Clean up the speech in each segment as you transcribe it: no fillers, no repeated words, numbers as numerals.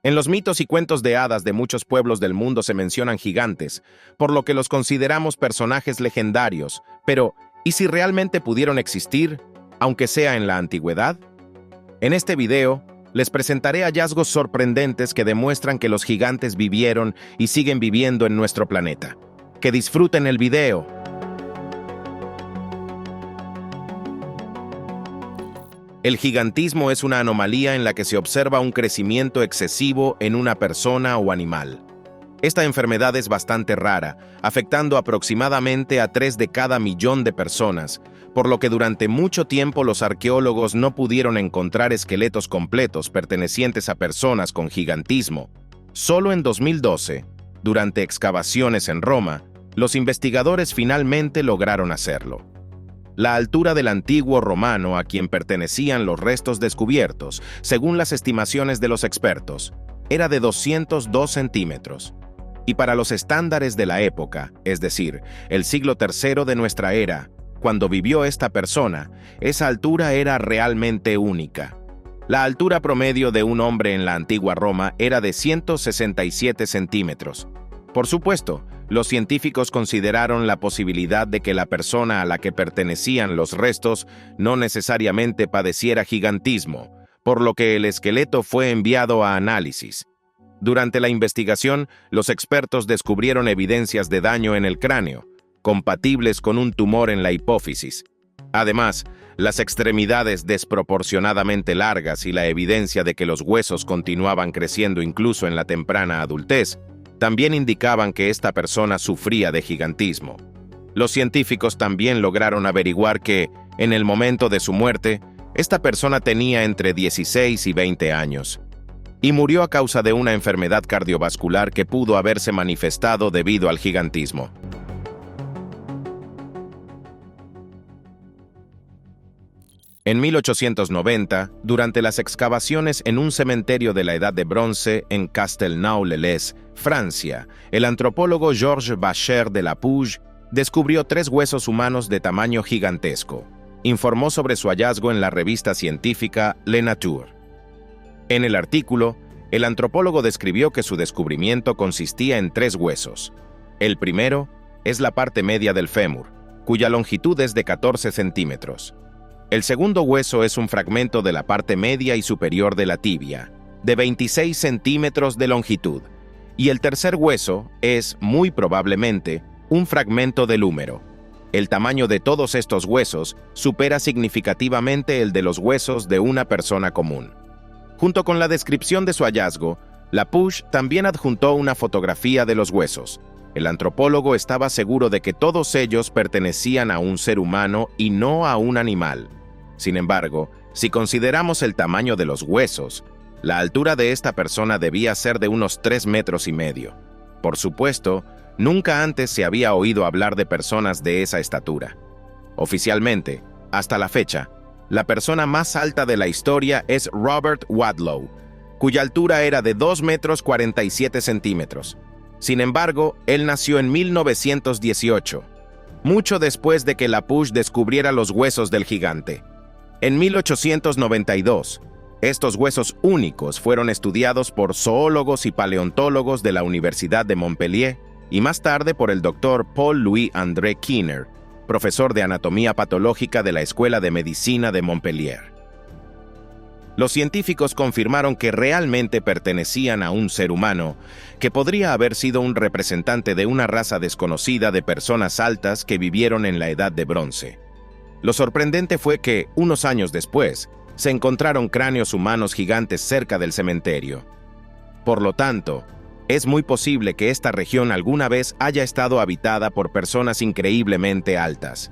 En los mitos y cuentos de hadas de muchos pueblos del mundo se mencionan gigantes, por lo que los consideramos personajes legendarios, pero ¿y si realmente pudieron existir, aunque sea en la antigüedad? En este video, les presentaré hallazgos sorprendentes que demuestran que los gigantes vivieron y siguen viviendo en nuestro planeta. ¡Que disfruten el video! El gigantismo es una anomalía en la que se observa un crecimiento excesivo en una persona o animal. Esta enfermedad es bastante rara, afectando aproximadamente a 3 de cada millón de personas, por lo que durante mucho tiempo los arqueólogos no pudieron encontrar esqueletos completos pertenecientes a personas con gigantismo. Solo en 2012, durante excavaciones en Roma, los investigadores finalmente lograron hacerlo. La altura del antiguo romano a quien pertenecían los restos descubiertos, según las estimaciones de los expertos, era de 202 centímetros. Y para los estándares de la época, es decir, el siglo III de nuestra era, cuando vivió esta persona, esa altura era realmente única. La altura promedio de un hombre en la antigua Roma era de 167 centímetros. Por supuesto, los científicos consideraron la posibilidad de que la persona a la que pertenecían los restos no necesariamente padeciera gigantismo, por lo que el esqueleto fue enviado a análisis. Durante la investigación, los expertos descubrieron evidencias de daño en el cráneo, compatibles con un tumor en la hipófisis. Además, las extremidades desproporcionadamente largas y la evidencia de que los huesos continuaban creciendo incluso en la temprana adultez, también indicaban que esta persona sufría de gigantismo. Los científicos también lograron averiguar que, en el momento de su muerte, esta persona tenía entre 16 y 20 años, y murió a causa de una enfermedad cardiovascular que pudo haberse manifestado debido al gigantismo. En 1890, durante las excavaciones en un cementerio de la Edad de Bronce en Castelnau-le-Lez, Francia, el antropólogo Georges Vacher de la Puig descubrió 3 huesos humanos de tamaño gigantesco. Informó sobre su hallazgo en la revista científica Le Nature. En el artículo, el antropólogo describió que su descubrimiento consistía en 3 huesos. El primero es la parte media del fémur, cuya longitud es de 14 centímetros. El segundo hueso es un fragmento de la parte media y superior de la tibia, de 26 centímetros de longitud, y el tercer hueso es, muy probablemente, un fragmento del húmero. El tamaño de todos estos huesos supera significativamente el de los huesos de una persona común. Junto con la descripción de su hallazgo, la Puig también adjuntó una fotografía de los huesos. El antropólogo estaba seguro de que todos ellos pertenecían a un ser humano y no a un animal. Sin embargo, si consideramos el tamaño de los huesos, la altura de esta persona debía ser de unos 3,5 metros. Por supuesto, nunca antes se había oído hablar de personas de esa estatura. Oficialmente, hasta la fecha, la persona más alta de la historia es Robert Wadlow, cuya altura era de 2,47 metros. Sin embargo, él nació en 1918, mucho después de que la Puig descubriera los huesos del gigante. En 1892, estos huesos únicos fueron estudiados por zoólogos y paleontólogos de la Universidad de Montpellier y más tarde por el Dr. Paul-Louis-André Kinner, profesor de anatomía patológica de la Escuela de Medicina de Montpellier. Los científicos confirmaron que realmente pertenecían a un ser humano, que podría haber sido un representante de una raza desconocida de personas altas que vivieron en la Edad de Bronce. Lo sorprendente fue que, unos años después, se encontraron cráneos humanos gigantes cerca del cementerio. Por lo tanto, es muy posible que esta región alguna vez haya estado habitada por personas increíblemente altas.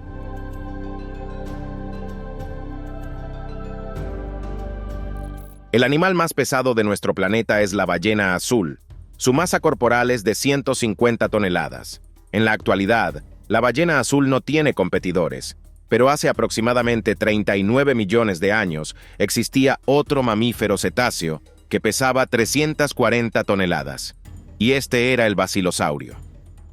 El animal más pesado de nuestro planeta es la ballena azul. Su masa corporal es de 150 toneladas. En la actualidad, la ballena azul no tiene competidores, pero hace aproximadamente 39 millones de años existía otro mamífero cetáceo que pesaba 340 toneladas, y este era el basilosaurio.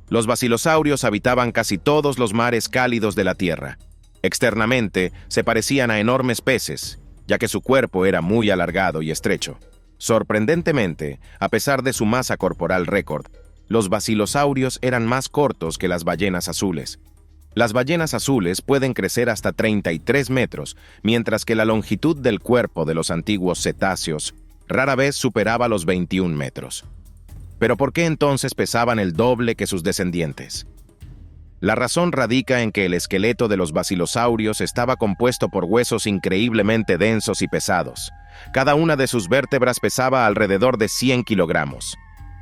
Los basilosaurios habitaban casi todos los mares cálidos de la Tierra. Externamente, se parecían a enormes peces, ya que su cuerpo era muy alargado y estrecho. Sorprendentemente, a pesar de su masa corporal récord, los basilosaurios eran más cortos que las ballenas azules. Las ballenas azules pueden crecer hasta 33 metros, mientras que la longitud del cuerpo de los antiguos cetáceos rara vez superaba los 21 metros. ¿Pero por qué entonces pesaban el doble que sus descendientes? La razón radica en que el esqueleto de los basilosaurios estaba compuesto por huesos increíblemente densos y pesados. Cada una de sus vértebras pesaba alrededor de 100 kilogramos.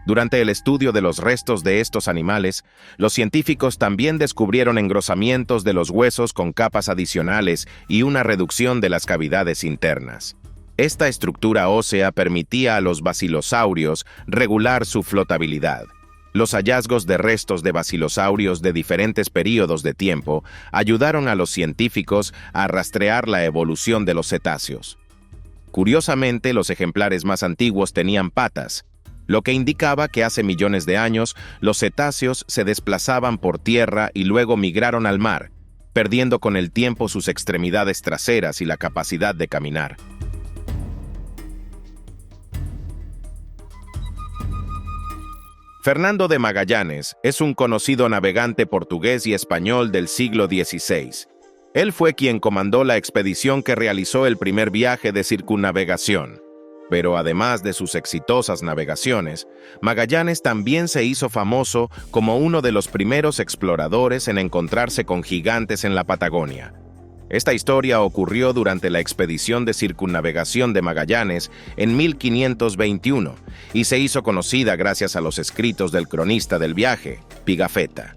Durante el estudio de los restos de estos animales, los científicos también descubrieron engrosamientos de los huesos con capas adicionales y una reducción de las cavidades internas. Esta estructura ósea permitía a los basilosaurios regular su flotabilidad. Los hallazgos de restos de basilosaurios de diferentes períodos de tiempo ayudaron a los científicos a rastrear la evolución de los cetáceos. Curiosamente, los ejemplares más antiguos tenían patas, lo que indicaba que hace millones de años los cetáceos se desplazaban por tierra y luego migraron al mar, perdiendo con el tiempo sus extremidades traseras y la capacidad de caminar. Fernando de Magallanes es un conocido navegante portugués y español del siglo XVI. Él fue quien comandó la expedición que realizó el primer viaje de circunnavegación. Pero además de sus exitosas navegaciones, Magallanes también se hizo famoso como uno de los primeros exploradores en encontrarse con gigantes en la Patagonia. Esta historia ocurrió durante la expedición de circunnavegación de Magallanes en 1521 y se hizo conocida gracias a los escritos del cronista del viaje, Pigafetta.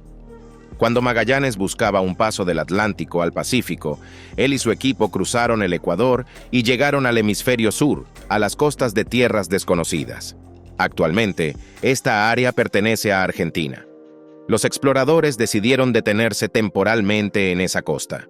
Cuando Magallanes buscaba un paso del Atlántico al Pacífico, él y su equipo cruzaron el Ecuador y llegaron al hemisferio sur, a las costas de tierras desconocidas. Actualmente, esta área pertenece a Argentina. Los exploradores decidieron detenerse temporalmente en esa costa.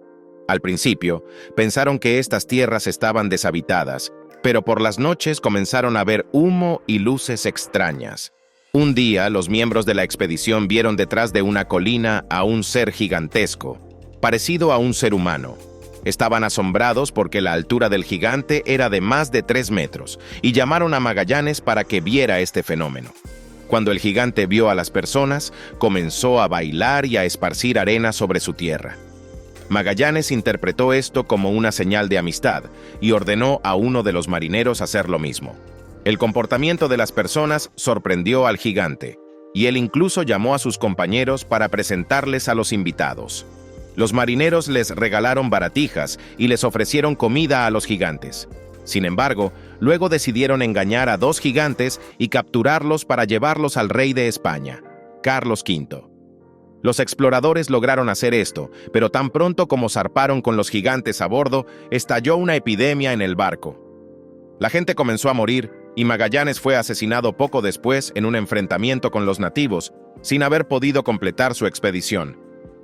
Al principio, pensaron que estas tierras estaban deshabitadas, pero por las noches comenzaron a ver humo y luces extrañas. Un día, los miembros de la expedición vieron detrás de una colina a un ser gigantesco, parecido a un ser humano. Estaban asombrados porque la altura del gigante era de más de 3 metros y llamaron a Magallanes para que viera este fenómeno. Cuando el gigante vio a las personas, comenzó a bailar y a esparcir arena sobre su tierra. Magallanes interpretó esto como una señal de amistad y ordenó a uno de los marineros hacer lo mismo. El comportamiento de las personas sorprendió al gigante, y él incluso llamó a sus compañeros para presentarles a los invitados. Los marineros les regalaron baratijas y les ofrecieron comida a los gigantes. Sin embargo, luego decidieron engañar a 2 gigantes y capturarlos para llevarlos al rey de España, Carlos V. Los exploradores lograron hacer esto, pero tan pronto como zarparon con los gigantes a bordo, estalló una epidemia en el barco. La gente comenzó a morir y Magallanes fue asesinado poco después en un enfrentamiento con los nativos, sin haber podido completar su expedición.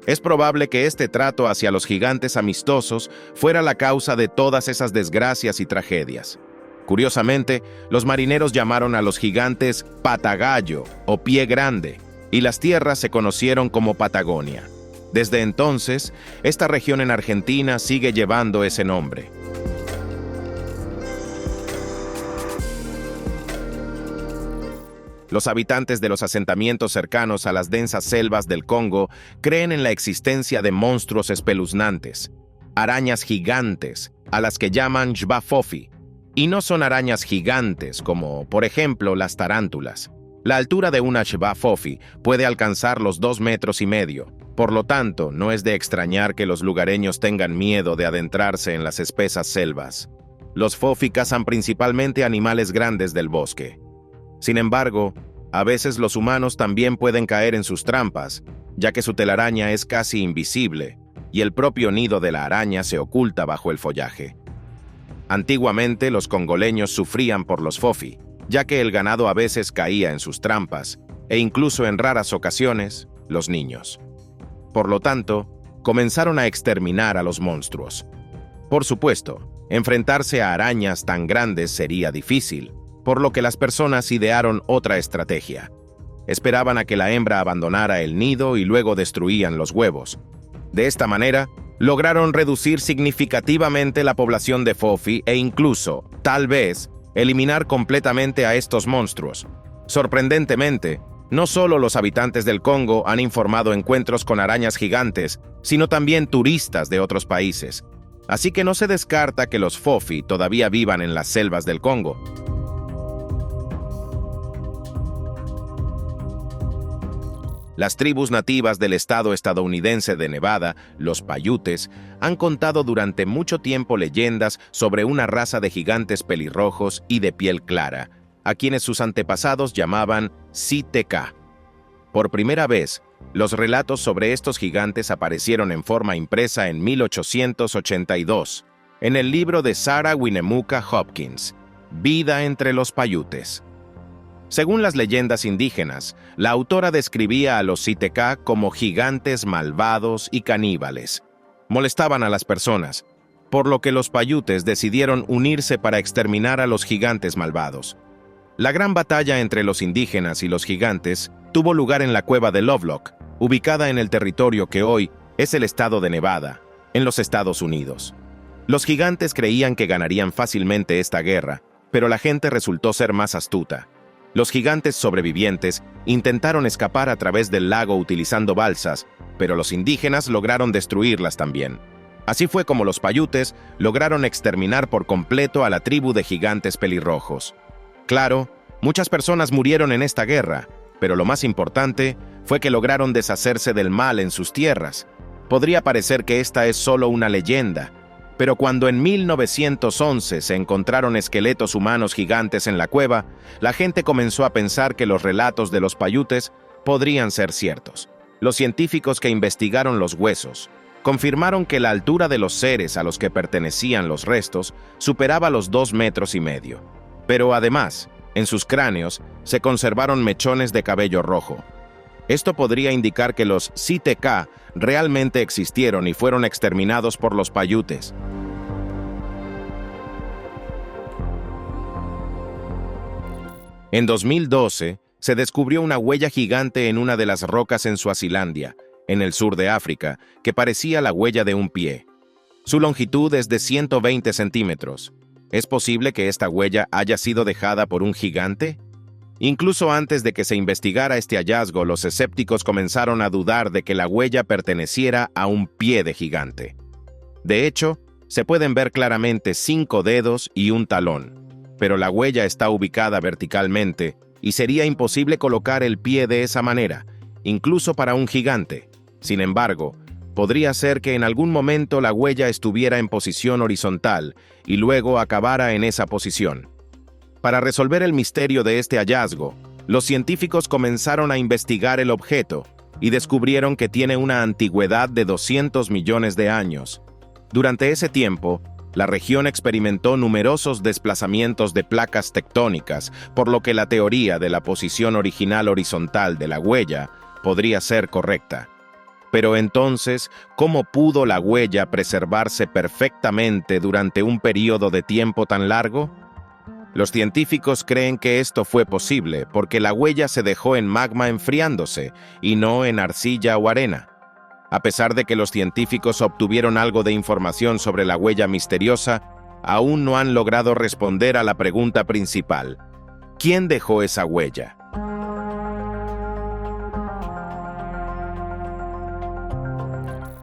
Es probable que este trato hacia los gigantes amistosos fuera la causa de todas esas desgracias y tragedias. Curiosamente, los marineros llamaron a los gigantes Patagallo o Pie Grande, y las tierras se conocieron como Patagonia. Desde entonces, esta región en Argentina sigue llevando ese nombre. Los habitantes de los asentamientos cercanos a las densas selvas del Congo creen en la existencia de monstruos espeluznantes, arañas gigantes, a las que llaman Jvafofi, y no son arañas gigantes como, por ejemplo, las tarántulas. La altura de una Jvafofi puede alcanzar los 2,5 metros. Por lo tanto, no es de extrañar que los lugareños tengan miedo de adentrarse en las espesas selvas. Los fofi cazan principalmente animales grandes del bosque. Sin embargo, a veces los humanos también pueden caer en sus trampas, ya que su telaraña es casi invisible y el propio nido de la araña se oculta bajo el follaje. Antiguamente, los congoleños sufrían por los fofi, ya que el ganado a veces caía en sus trampas, e incluso en raras ocasiones, los niños. Por lo tanto, comenzaron a exterminar a los monstruos. Por supuesto, enfrentarse a arañas tan grandes sería difícil, por lo que las personas idearon otra estrategia. Esperaban a que la hembra abandonara el nido y luego destruían los huevos. De esta manera, lograron reducir significativamente la población de fofi e incluso, tal vez, eliminar completamente a estos monstruos. Sorprendentemente, no solo los habitantes del Congo han informado encuentros con arañas gigantes, sino también turistas de otros países. Así que no se descarta que los Fofi todavía vivan en las selvas del Congo. Las tribus nativas del estado estadounidense de Nevada, los Paiutes, han contado durante mucho tiempo leyendas sobre una raza de gigantes pelirrojos y de piel clara, a quienes sus antepasados llamaban Siteka. Por primera vez, los relatos sobre estos gigantes aparecieron en forma impresa en 1882, en el libro de Sarah Winnemucca Hopkins, Vida entre los Paiutes. Según las leyendas indígenas, la autora describía a los Siteka como gigantes malvados y caníbales. Molestaban a las personas, por lo que los Paiutes decidieron unirse para exterminar a los gigantes malvados. La gran batalla entre los indígenas y los gigantes tuvo lugar en la cueva de Lovelock, ubicada en el territorio que hoy es el estado de Nevada, en los Estados Unidos. Los gigantes creían que ganarían fácilmente esta guerra, pero la gente resultó ser más astuta. Los gigantes sobrevivientes intentaron escapar a través del lago utilizando balsas, pero los indígenas lograron destruirlas también. Así fue como los Paiutes lograron exterminar por completo a la tribu de gigantes pelirrojos. Claro, muchas personas murieron en esta guerra, pero lo más importante fue que lograron deshacerse del mal en sus tierras. Podría parecer que esta es solo una leyenda, pero cuando en 1911 se encontraron esqueletos humanos gigantes en la cueva, la gente comenzó a pensar que los relatos de los Paiutes podrían ser ciertos. Los científicos que investigaron los huesos confirmaron que la altura de los seres a los que pertenecían los restos superaba los 2,5 metros. Pero además, en sus cráneos se conservaron mechones de cabello rojo. Esto podría indicar que los Siteka realmente existieron y fueron exterminados por los Paiutes. En 2012, se descubrió una huella gigante en una de las rocas en Suazilandia, en el sur de África, que parecía la huella de un pie. Su longitud es de 120 centímetros. ¿Es posible que esta huella haya sido dejada por un gigante? Incluso antes de que se investigara este hallazgo, los escépticos comenzaron a dudar de que la huella perteneciera a un pie de gigante. De hecho, se pueden ver claramente 5 dedos y un talón, pero la huella está ubicada verticalmente y sería imposible colocar el pie de esa manera, incluso para un gigante. Sin embargo, podría ser que en algún momento la huella estuviera en posición horizontal y luego acabara en esa posición. Para resolver el misterio de este hallazgo, los científicos comenzaron a investigar el objeto y descubrieron que tiene una antigüedad de 200 millones de años. Durante ese tiempo, la región experimentó numerosos desplazamientos de placas tectónicas, por lo que la teoría de la posición original horizontal de la huella podría ser correcta. Pero entonces, ¿cómo pudo la huella preservarse perfectamente durante un periodo de tiempo tan largo? Los científicos creen que esto fue posible porque la huella se dejó en magma enfriándose y no en arcilla o arena. A pesar de que los científicos obtuvieron algo de información sobre la huella misteriosa, aún no han logrado responder a la pregunta principal: ¿quién dejó esa huella?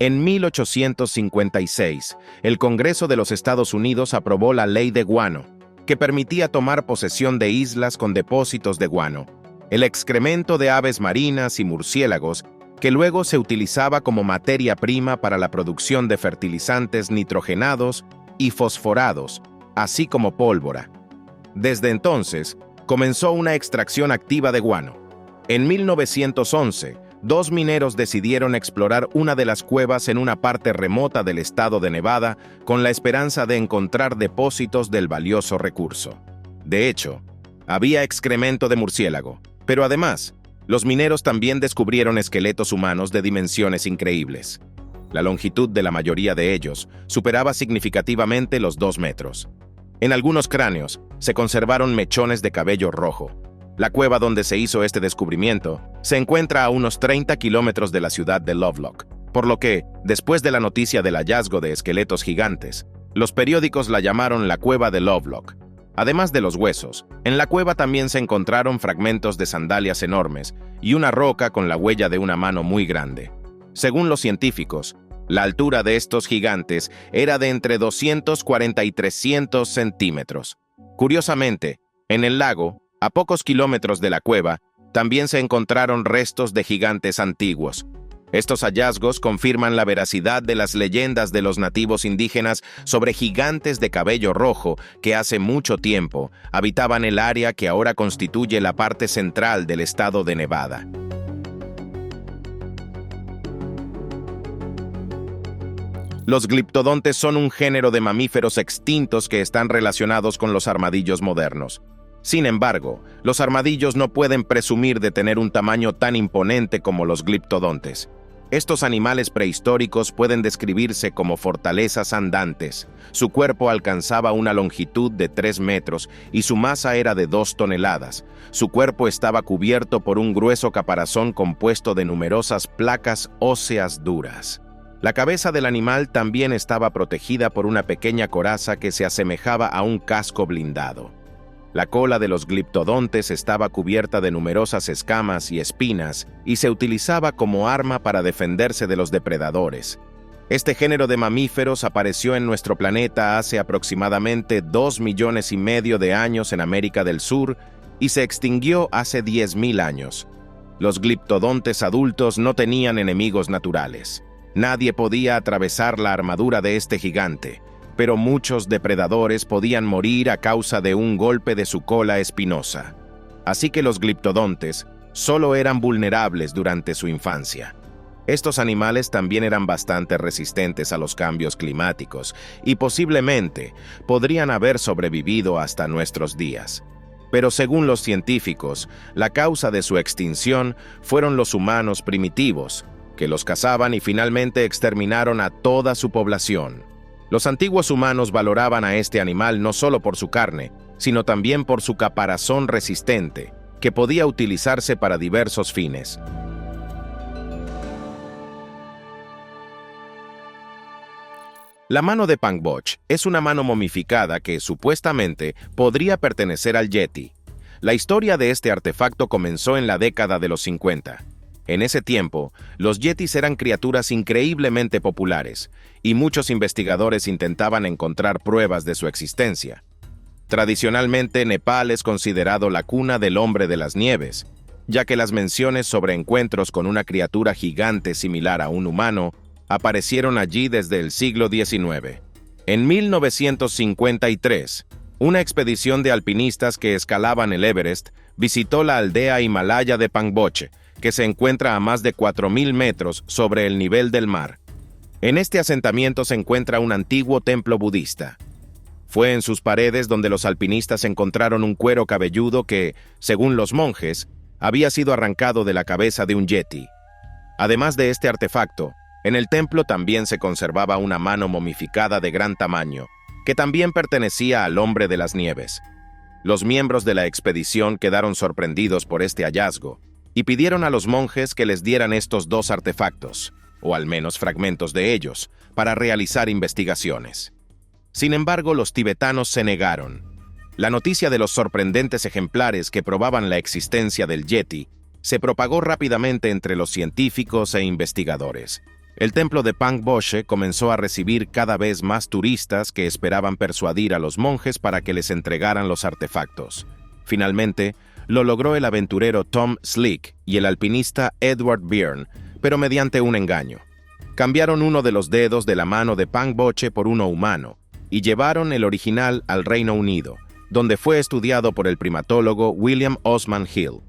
En 1856, el Congreso de los Estados Unidos aprobó la Ley de Guano, que permitía tomar posesión de islas con depósitos de guano, el excremento de aves marinas y murciélagos, que luego se utilizaba como materia prima para la producción de fertilizantes nitrogenados y fosforados, así como pólvora. Desde entonces, comenzó una extracción activa de guano. En 1911, 2 mineros decidieron explorar una de las cuevas en una parte remota del estado de Nevada con la esperanza de encontrar depósitos del valioso recurso. De hecho, había excremento de murciélago, pero además, los mineros también descubrieron esqueletos humanos de dimensiones increíbles. La longitud de la mayoría de ellos superaba significativamente los 2 metros. En algunos cráneos se conservaron mechones de cabello rojo. La cueva donde se hizo este descubrimiento se encuentra a unos 30 kilómetros de la ciudad de Lovelock, por lo que, después de la noticia del hallazgo de esqueletos gigantes, los periódicos la llamaron la Cueva de Lovelock. Además de los huesos, en la cueva también se encontraron fragmentos de sandalias enormes y una roca con la huella de una mano muy grande. Según los científicos, la altura de estos gigantes era de entre 240 y 300 centímetros. Curiosamente, en el lago, a pocos kilómetros de la cueva, también se encontraron restos de gigantes antiguos. Estos hallazgos confirman la veracidad de las leyendas de los nativos indígenas sobre gigantes de cabello rojo que hace mucho tiempo habitaban el área que ahora constituye la parte central del estado de Nevada. Los gliptodontes son un género de mamíferos extintos que están relacionados con los armadillos modernos. Sin embargo, los armadillos no pueden presumir de tener un tamaño tan imponente como los gliptodontes. Estos animales prehistóricos pueden describirse como fortalezas andantes. Su cuerpo alcanzaba una longitud de 3 metros y su masa era de 2 toneladas. Su cuerpo estaba cubierto por un grueso caparazón compuesto de numerosas placas óseas duras. La cabeza del animal también estaba protegida por una pequeña coraza que se asemejaba a un casco blindado. La cola de los gliptodontes estaba cubierta de numerosas escamas y espinas y se utilizaba como arma para defenderse de los depredadores. Este género de mamíferos apareció en nuestro planeta hace aproximadamente 2,5 millones de años en América del Sur y se extinguió hace 10,000 años. Los gliptodontes adultos no tenían enemigos naturales. Nadie podía atravesar la armadura de este gigante, pero muchos depredadores podían morir a causa de un golpe de su cola espinosa. Así que los gliptodontes solo eran vulnerables durante su infancia. Estos animales también eran bastante resistentes a los cambios climáticos y posiblemente podrían haber sobrevivido hasta nuestros días. Pero según los científicos, la causa de su extinción fueron los humanos primitivos, que los cazaban y finalmente exterminaron a toda su población. Los antiguos humanos valoraban a este animal no solo por su carne, sino también por su caparazón resistente, que podía utilizarse para diversos fines. La mano de Pangboche es una mano momificada que supuestamente podría pertenecer al Yeti. La historia de este artefacto comenzó en la década de los 50. En ese tiempo, los yetis eran criaturas increíblemente populares, y muchos investigadores intentaban encontrar pruebas de su existencia. Tradicionalmente, Nepal es considerado la cuna del hombre de las nieves, ya que las menciones sobre encuentros con una criatura gigante similar a un humano aparecieron allí desde el siglo XIX. En 1953, una expedición de alpinistas que escalaban el Everest visitó la aldea himalaya de Pangboche, que se encuentra a más de 4,000 metros sobre el nivel del mar. En este asentamiento se encuentra un antiguo templo budista. Fue en sus paredes donde los alpinistas encontraron un cuero cabelludo que, según los monjes, había sido arrancado de la cabeza de un yeti. Además de este artefacto, en el templo también se conservaba una mano momificada de gran tamaño, que también pertenecía al hombre de las nieves. Los miembros de la expedición quedaron sorprendidos por este hallazgo y pidieron a los monjes que les dieran estos 2 artefactos, o al menos fragmentos de ellos, para realizar investigaciones. Sin embargo, los tibetanos se negaron. La noticia de los sorprendentes ejemplares que probaban la existencia del Yeti se propagó rápidamente entre los científicos e investigadores. El templo de Pangboche comenzó a recibir cada vez más turistas que esperaban persuadir a los monjes para que les entregaran los artefactos. Finalmente, lo logró el aventurero Tom Slick y el alpinista Edward Byrne, pero mediante un engaño. Cambiaron uno de los dedos de la mano de Pangboche por uno humano y llevaron el original al Reino Unido, donde fue estudiado por el primatólogo William Osman Hill.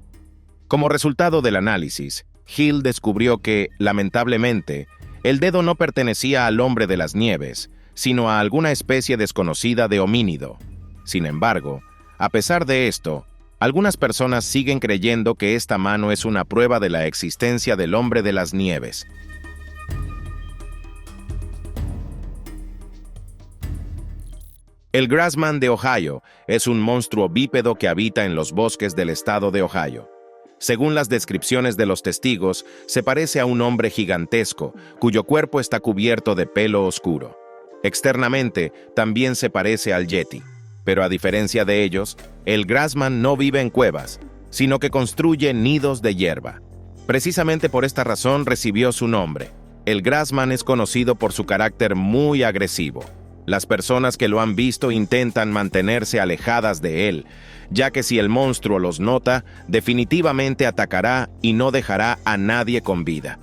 Como resultado del análisis, Hill descubrió que, lamentablemente, el dedo no pertenecía al hombre de las nieves, sino a alguna especie desconocida de homínido. Sin embargo, a pesar de esto, algunas personas siguen creyendo que esta mano es una prueba de la existencia del hombre de las nieves. El Grassman de Ohio es un monstruo bípedo que habita en los bosques del estado de Ohio. Según las descripciones de los testigos, se parece a un hombre gigantesco, cuyo cuerpo está cubierto de pelo oscuro. Externamente, también se parece al Yeti, Pero a diferencia de ellos, el Grassman no vive en cuevas, sino que construye nidos de hierba. Precisamente por esta razón recibió su nombre. El Grassman es conocido por su carácter muy agresivo. Las personas que lo han visto intentan mantenerse alejadas de él, ya que si el monstruo los nota, definitivamente atacará y no dejará a nadie con vida.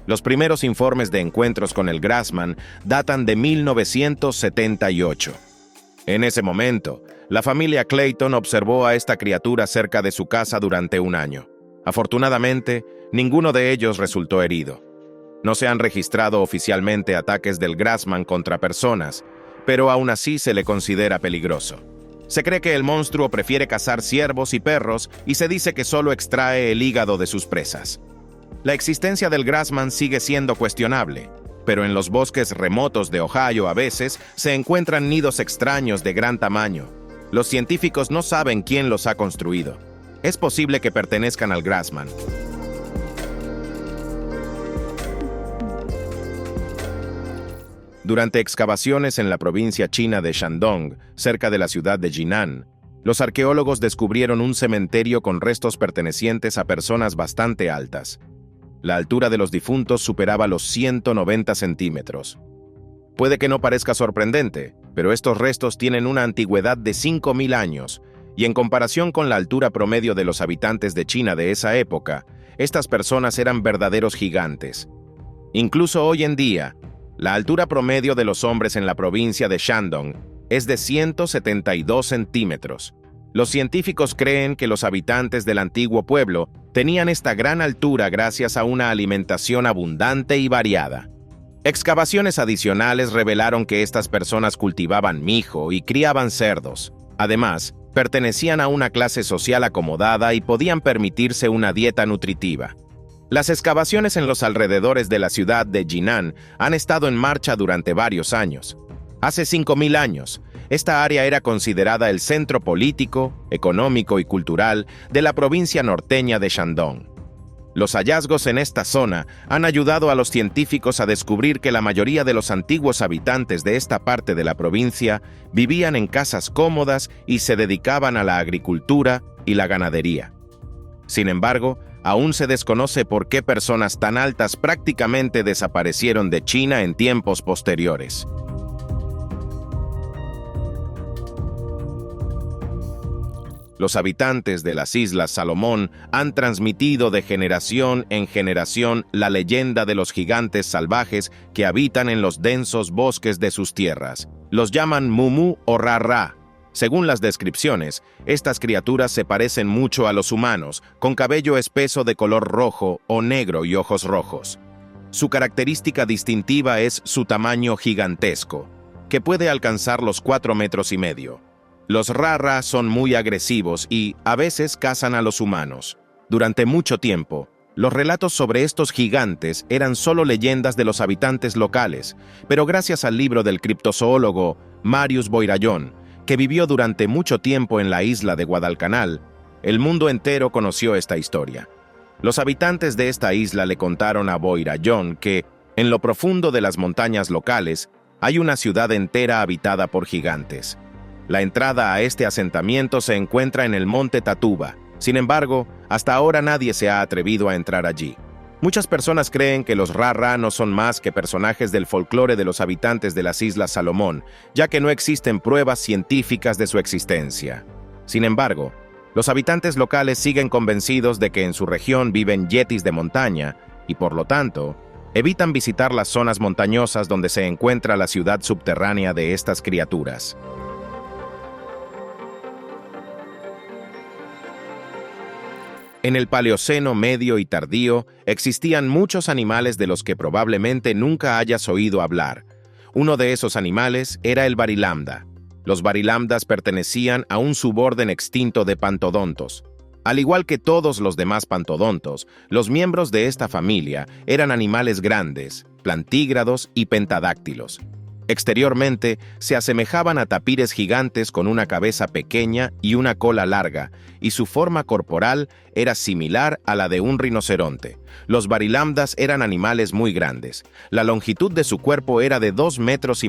Los primeros informes de encuentros con el Grassman datan de 1978. En ese momento, la familia Clayton observó a esta criatura cerca de su casa durante un año. Afortunadamente, ninguno de ellos resultó herido. No se han registrado oficialmente ataques del Grassman contra personas, pero aún así se le considera peligroso. Se cree que el monstruo prefiere cazar ciervos y perros y se dice que solo extrae el hígado de sus presas. La existencia del Grassman sigue siendo cuestionable, pero en los bosques remotos de Ohio a veces se encuentran nidos extraños de gran tamaño. Los científicos no saben quién los ha construido. Es posible que pertenezcan al Grassman. Durante excavaciones en la provincia china de Shandong, cerca de la ciudad de Jinan, los arqueólogos descubrieron un cementerio con restos pertenecientes a personas bastante altas. La altura de los difuntos superaba los 190 centímetros. Puede que no parezca sorprendente, pero estos restos tienen una antigüedad de 5.000 años, y en comparación con la altura promedio de los habitantes de China de esa época, estas personas eran verdaderos gigantes. Incluso hoy en día, la altura promedio de los hombres en la provincia de Shandong es de 172 centímetros. Los científicos creen que los habitantes del antiguo pueblo tenían esta gran altura gracias a una alimentación abundante y variada. Excavaciones adicionales revelaron que estas personas cultivaban mijo y criaban cerdos. Además, pertenecían a una clase social acomodada y podían permitirse una dieta nutritiva. Las excavaciones en los alrededores de la ciudad de Jinan han estado en marcha durante varios años. Hace 5.000 años, esta área era considerada el centro político, económico y cultural de la provincia norteña de Shandong. Los hallazgos en esta zona han ayudado a los científicos a descubrir que la mayoría de los antiguos habitantes de esta parte de la provincia vivían en casas cómodas y se dedicaban a la agricultura y la ganadería. Sin embargo, aún se desconoce por qué personas tan altas prácticamente desaparecieron de China en tiempos posteriores. Los habitantes de las Islas Salomón han transmitido de generación en generación la leyenda de los gigantes salvajes que habitan en los densos bosques de sus tierras. Los llaman Mumu o Ra-Ra. Según las descripciones, estas criaturas se parecen mucho a los humanos, con cabello espeso de color rojo o negro y ojos rojos. Su característica distintiva es su tamaño gigantesco, que puede alcanzar los 4,5 metros. Los Ra-Ra son muy agresivos y, a veces, cazan a los humanos. Durante mucho tiempo, los relatos sobre estos gigantes eran solo leyendas de los habitantes locales, pero gracias al libro del criptozoólogo Marius Boiraillon, que vivió durante mucho tiempo en la isla de Guadalcanal, el mundo entero conoció esta historia. Los habitantes de esta isla le contaron a Boiraillon que, en lo profundo de las montañas locales, hay una ciudad entera habitada por gigantes. La entrada a este asentamiento se encuentra en el monte Tatuba. Sin embargo, hasta ahora nadie se ha atrevido a entrar allí. Muchas personas creen que los Ra-Ra no son más que personajes del folclore de los habitantes de las Islas Salomón, ya que no existen pruebas científicas de su existencia. Sin embargo, los habitantes locales siguen convencidos de que en su región viven yetis de montaña y, por lo tanto, evitan visitar las zonas montañosas donde se encuentra la ciudad subterránea de estas criaturas. En el Paleoceno medio y tardío existían muchos animales de los que probablemente nunca hayas oído hablar. Uno de esos animales era el barilambda. Los barilambdas pertenecían a un suborden extinto de pantodontos. Al igual que todos los demás pantodontos, los miembros de esta familia eran animales grandes, plantígrados y pentadáctilos. Exteriormente, se asemejaban a tapires gigantes con una cabeza pequeña y una cola larga, y su forma corporal era similar a la de un rinoceronte. Los barilambdas eran animales muy grandes. La longitud de su cuerpo era de 2,5 metros,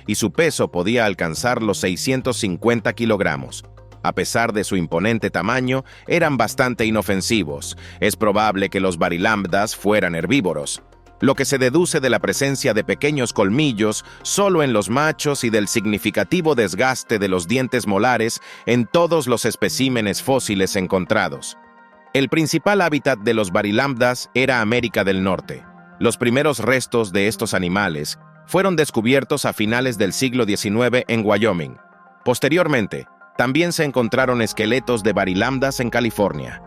y su peso podía alcanzar los 650 kilogramos. A pesar de su imponente tamaño, eran bastante inofensivos. Es probable que los barilambdas fueran herbívoros, lo que se deduce de la presencia de pequeños colmillos solo en los machos y del significativo desgaste de los dientes molares en todos los especímenes fósiles encontrados. El principal hábitat de los barilambdas era América del Norte. Los primeros restos de estos animales fueron descubiertos a finales del siglo XIX en Wyoming. Posteriormente, también se encontraron esqueletos de barilambdas en California.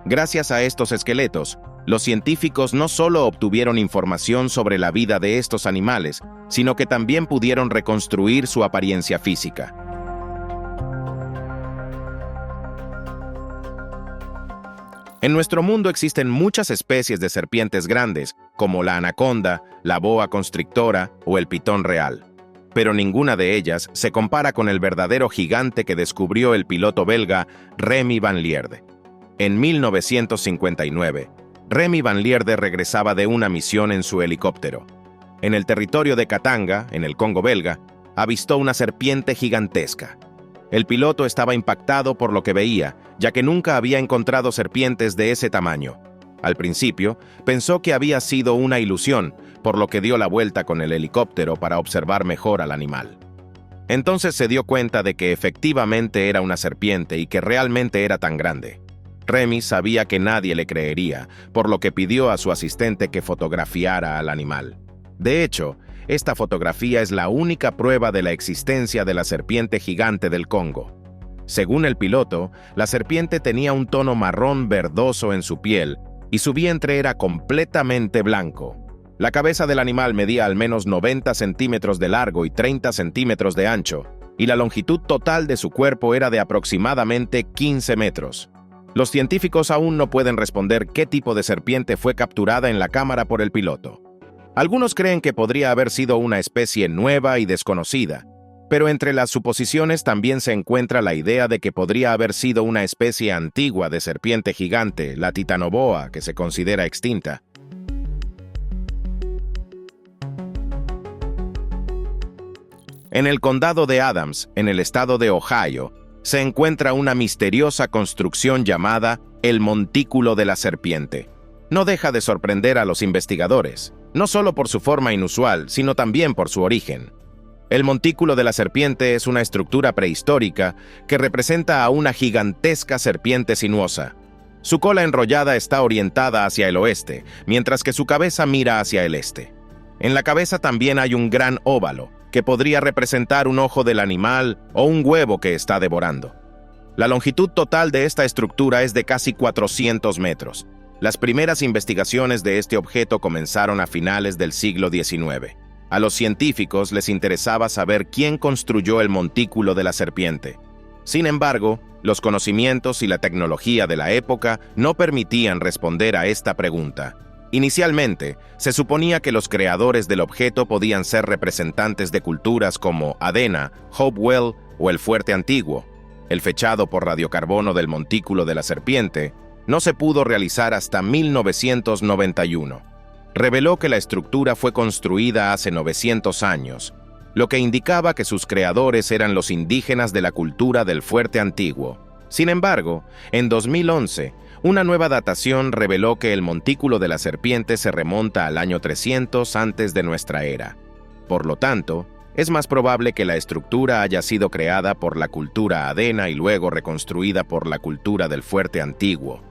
Gracias a estos esqueletos, los científicos no solo obtuvieron información sobre la vida de estos animales, sino que también pudieron reconstruir su apariencia física. En nuestro mundo existen muchas especies de serpientes grandes, como la anaconda, la boa constrictora o el pitón real. Pero ninguna de ellas se compara con el verdadero gigante que descubrió el piloto belga Remy Van Lierde. En 1959, Remy Van Lierde regresaba de una misión en su helicóptero. En el territorio de Katanga, en el Congo belga, avistó una serpiente gigantesca. El piloto estaba impactado por lo que veía, ya que nunca había encontrado serpientes de ese tamaño. Al principio, pensó que había sido una ilusión, por lo que dio la vuelta con el helicóptero para observar mejor al animal. Entonces se dio cuenta de que efectivamente era una serpiente y que realmente era tan grande. Remy sabía que nadie le creería, por lo que pidió a su asistente que fotografiara al animal. De hecho, esta fotografía es la única prueba de la existencia de la serpiente gigante del Congo. Según el piloto, la serpiente tenía un tono marrón verdoso en su piel y su vientre era completamente blanco. La cabeza del animal medía al menos 90 centímetros de largo y 30 centímetros de ancho, y la longitud total de su cuerpo era de aproximadamente 15 metros. Los científicos aún no pueden responder qué tipo de serpiente fue capturada en la cámara por el piloto. Algunos creen que podría haber sido una especie nueva y desconocida, pero entre las suposiciones también se encuentra la idea de que podría haber sido una especie antigua de serpiente gigante, la titanoboa, que se considera extinta. En el condado de Adams, en el estado de Ohio, se encuentra una misteriosa construcción llamada el Montículo de la Serpiente. No deja de sorprender a los investigadores, no solo por su forma inusual, sino también por su origen. El Montículo de la Serpiente es una estructura prehistórica que representa a una gigantesca serpiente sinuosa. Su cola enrollada está orientada hacia el oeste, mientras que su cabeza mira hacia el este. En la cabeza también hay un gran óvalo, que podría representar un ojo del animal o un huevo que está devorando. La longitud total de esta estructura es de casi 400 metros. Las primeras investigaciones de este objeto comenzaron a finales del siglo XIX. A los científicos les interesaba saber quién construyó el Montículo de la Serpiente. Sin embargo, los conocimientos y la tecnología de la época no permitían responder a esta pregunta. Inicialmente, se suponía que los creadores del objeto podían ser representantes de culturas como Adena, Hopewell o el Fuerte Antiguo. El fechado por radiocarbono del Montículo de la Serpiente no se pudo realizar hasta 1991. Reveló que la estructura fue construida hace 900 años, lo que indicaba que sus creadores eran los indígenas de la cultura del Fuerte Antiguo. Sin embargo, en 2011, una nueva datación reveló que el Montículo de la Serpiente se remonta al año 300 antes de nuestra era. Por lo tanto, es más probable que la estructura haya sido creada por la cultura Adena y luego reconstruida por la cultura del Fuerte Antiguo.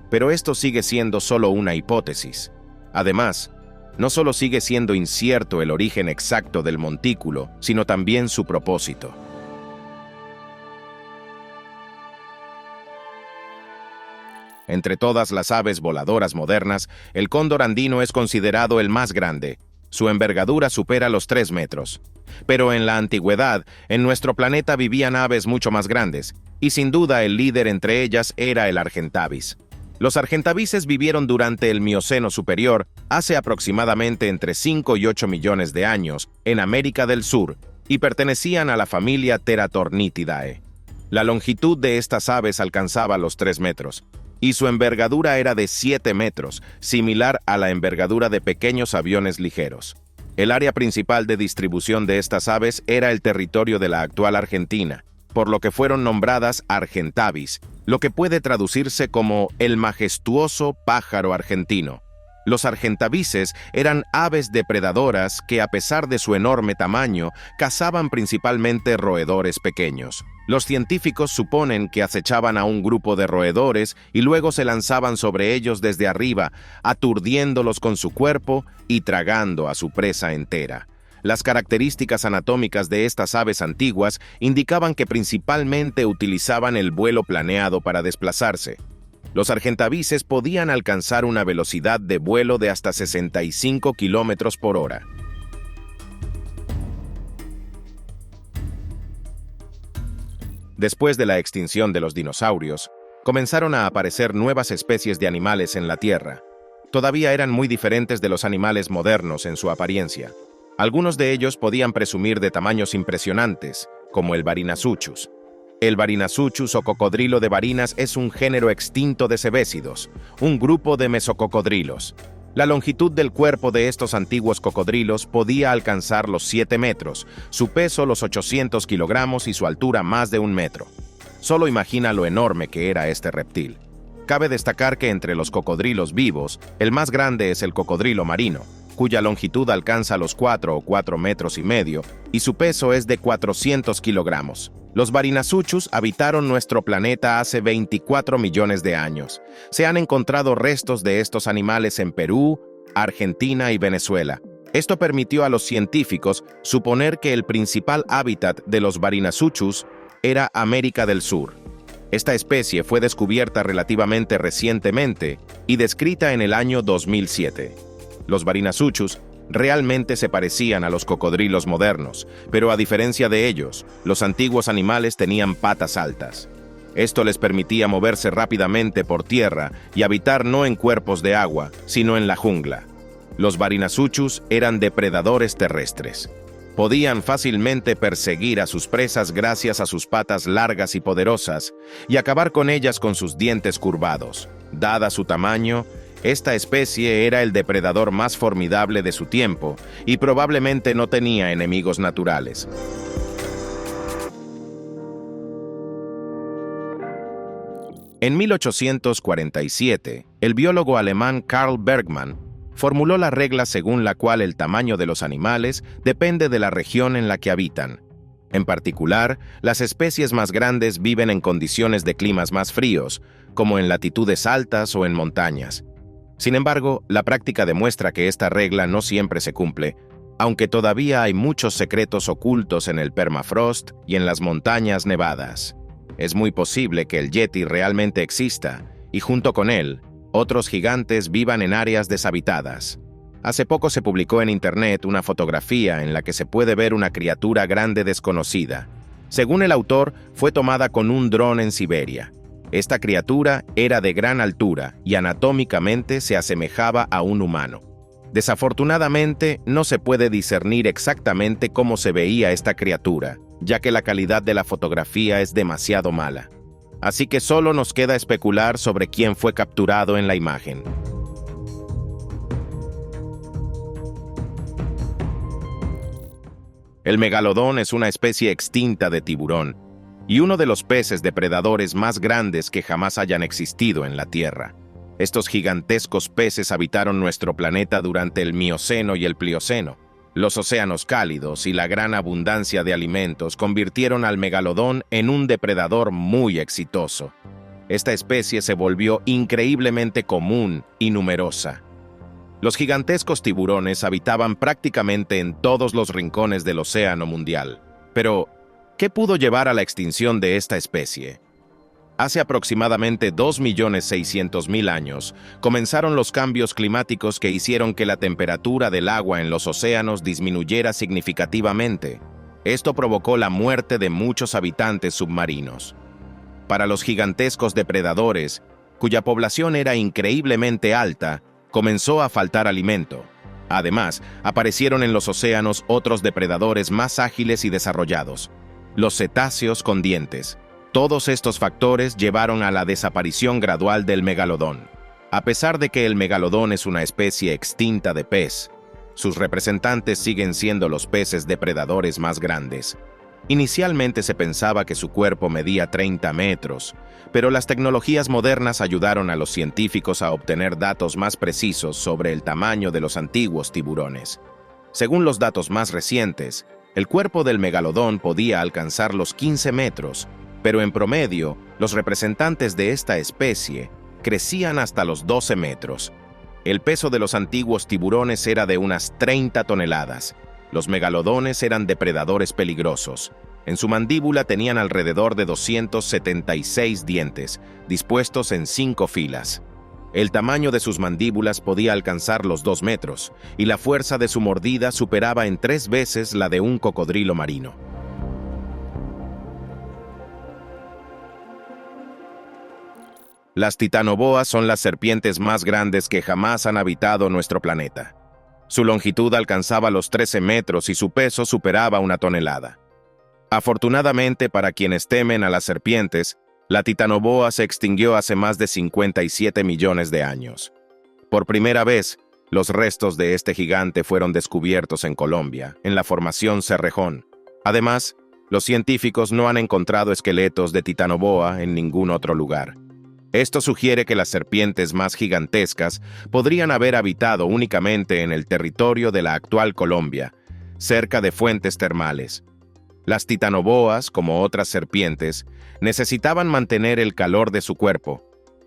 Pero esto sigue siendo solo una hipótesis. Además, no solo sigue siendo incierto el origen exacto del montículo, sino también su propósito. Entre todas las aves voladoras modernas, el cóndor andino es considerado el más grande. Su envergadura supera los 3 metros. Pero en la antigüedad, en nuestro planeta vivían aves mucho más grandes, y sin duda el líder entre ellas era el argentavis. Los argentavises vivieron durante el Mioceno superior, hace aproximadamente entre 5 y 8 millones de años, en América del Sur, y pertenecían a la familia Teratornithidae. La longitud de estas aves alcanzaba los 3 metros, y su envergadura era de 7 metros, similar a la envergadura de pequeños aviones ligeros. El área principal de distribución de estas aves era el territorio de la actual Argentina, por lo que fueron nombradas argentavis, lo que puede traducirse como el majestuoso pájaro argentino. Los argentavises eran aves depredadoras que, a pesar de su enorme tamaño, cazaban principalmente roedores pequeños. Los científicos suponen que acechaban a un grupo de roedores y luego se lanzaban sobre ellos desde arriba, aturdiéndolos con su cuerpo y tragando a su presa entera. Las características anatómicas de estas aves antiguas indicaban que principalmente utilizaban el vuelo planeado para desplazarse. Los argentavises podían alcanzar una velocidad de vuelo de hasta 65 kilómetros por hora. Después de la extinción de los dinosaurios, comenzaron a aparecer nuevas especies de animales en la Tierra. Todavía eran muy diferentes de los animales modernos en su apariencia. Algunos de ellos podían presumir de tamaños impresionantes, como el Varinazuchus. El Varinazuchus o cocodrilo de Varinas es un género extinto de cebésidos, un grupo de mesococodrilos. La longitud del cuerpo de estos antiguos cocodrilos podía alcanzar los 7 metros, su peso los 800 kilogramos y su altura más de 1 metro. Solo imagina lo enorme que era este reptil. Cabe destacar que entre los cocodrilos vivos, el más grande es el cocodrilo marino, cuya longitud alcanza los 4 o 4 metros y medio, y su peso es de 400 kilogramos. Los Varinazuchus habitaron nuestro planeta hace 24 millones de años. Se han encontrado restos de estos animales en Perú, Argentina y Venezuela. Esto permitió a los científicos suponer que el principal hábitat de los Varinazuchus era América del Sur. Esta especie fue descubierta relativamente recientemente y descrita en el año 2007. Los Varinazuchus realmente se parecían a los cocodrilos modernos, pero a diferencia de ellos, los antiguos animales tenían patas altas. Esto les permitía moverse rápidamente por tierra y habitar no en cuerpos de agua, sino en la jungla. Los Varinazuchus eran depredadores terrestres. Podían fácilmente perseguir a sus presas gracias a sus patas largas y poderosas y acabar con ellas con sus dientes curvados. Dada su tamaño, esta especie era el depredador más formidable de su tiempo y probablemente no tenía enemigos naturales. En 1847, el biólogo alemán Carl Bergmann formuló la regla según la cual el tamaño de los animales depende de la región en la que habitan. En particular, las especies más grandes viven en condiciones de climas más fríos, como en latitudes altas o en montañas. Sin embargo, la práctica demuestra que esta regla no siempre se cumple, aunque todavía hay muchos secretos ocultos en el permafrost y en las montañas nevadas. Es muy posible que el Yeti realmente exista, y junto con él, otros gigantes vivan en áreas deshabitadas. Hace poco se publicó en Internet una fotografía en la que se puede ver una criatura grande desconocida. Según el autor, fue tomada con un dron en Siberia. Esta criatura era de gran altura y anatómicamente se asemejaba a un humano. Desafortunadamente, no se puede discernir exactamente cómo se veía esta criatura, ya que la calidad de la fotografía es demasiado mala. Así que solo nos queda especular sobre quién fue capturado en la imagen. El megalodón es una especie extinta de tiburón y uno de los peces depredadores más grandes que jamás hayan existido en la Tierra. Estos gigantescos peces habitaron nuestro planeta durante el Mioceno y el Plioceno. Los océanos cálidos y la gran abundancia de alimentos convirtieron al megalodón en un depredador muy exitoso. Esta especie se volvió increíblemente común y numerosa. Los gigantescos tiburones habitaban prácticamente en todos los rincones del océano mundial. Pero, ¿qué pudo llevar a la extinción de esta especie? Hace aproximadamente 2.600.000 años, comenzaron los cambios climáticos que hicieron que la temperatura del agua en los océanos disminuyera significativamente. Esto provocó la muerte de muchos habitantes submarinos. Para los gigantescos depredadores, cuya población era increíblemente alta, comenzó a faltar alimento. Además, aparecieron en los océanos otros depredadores más ágiles y desarrollados, los cetáceos con dientes. Todos estos factores llevaron a la desaparición gradual del megalodón. A pesar de que el megalodón es una especie extinta de pez, sus representantes siguen siendo los peces depredadores más grandes. Inicialmente se pensaba que su cuerpo medía 30 metros, pero las tecnologías modernas ayudaron a los científicos a obtener datos más precisos sobre el tamaño de los antiguos tiburones. Según los datos más recientes, el cuerpo del megalodón podía alcanzar los 15 metros, pero en promedio, los representantes de esta especie crecían hasta los 12 metros. El peso de los antiguos tiburones era de unas 30 toneladas. Los megalodones eran depredadores peligrosos. En su mandíbula tenían alrededor de 276 dientes, dispuestos en 5 filas. El tamaño de sus mandíbulas podía alcanzar los 2 metros, y la fuerza de su mordida superaba en 3 veces la de un cocodrilo marino. Las titanoboas son las serpientes más grandes que jamás han habitado nuestro planeta. Su longitud alcanzaba los 13 metros y su peso superaba 1 tonelada. Afortunadamente para quienes temen a las serpientes, la titanoboa se extinguió hace más de 57 millones de años. Por primera vez, los restos de este gigante fueron descubiertos en Colombia, en la formación Cerrejón. Además, los científicos no han encontrado esqueletos de titanoboa en ningún otro lugar. Esto sugiere que las serpientes más gigantescas podrían haber habitado únicamente en el territorio de la actual Colombia, cerca de fuentes termales. Las titanoboas, como otras serpientes, necesitaban mantener el calor de su cuerpo,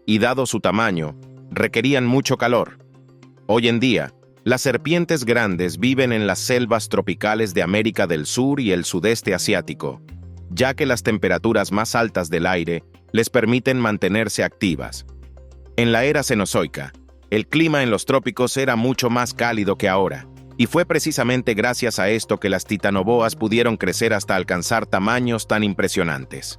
y dado su tamaño, requerían mucho calor. Hoy en día, las serpientes grandes viven en las selvas tropicales de América del Sur y el sudeste asiático, ya que las temperaturas más altas del aire les permiten mantenerse activas. En la era cenozoica, el clima en los trópicos era mucho más cálido que ahora, y fue precisamente gracias a esto que las titanoboas pudieron crecer hasta alcanzar tamaños tan impresionantes.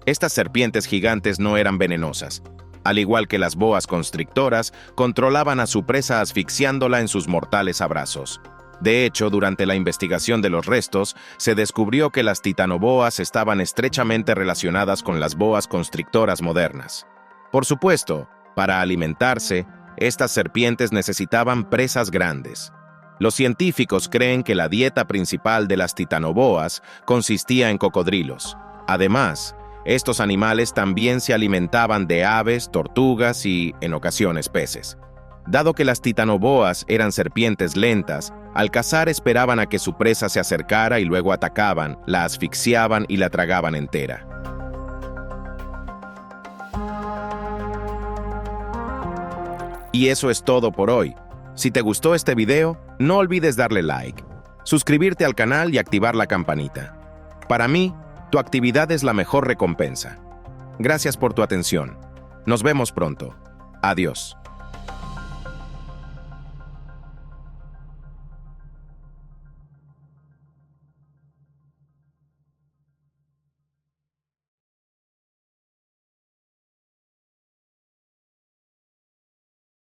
Estas serpientes gigantes no eran venenosas. Al igual que las boas constrictoras, controlaban a su presa asfixiándola en sus mortales abrazos. De hecho, durante la investigación de los restos, se descubrió que las titanoboas estaban estrechamente relacionadas con las boas constrictoras modernas. Por supuesto, para alimentarse, estas serpientes necesitaban presas grandes. Los científicos creen que la dieta principal de las titanoboas consistía en cocodrilos. Además, estos animales también se alimentaban de aves, tortugas y, en ocasiones, peces. Dado que las titanoboas eran serpientes lentas, al cazar esperaban a que su presa se acercara y luego atacaban, la asfixiaban y la tragaban entera. Y eso es todo por hoy. Si te gustó este video, no olvides darle like, suscribirte al canal y activar la campanita. Para mí, tu actividad es la mejor recompensa. Gracias por tu atención. Nos vemos pronto. Adiós.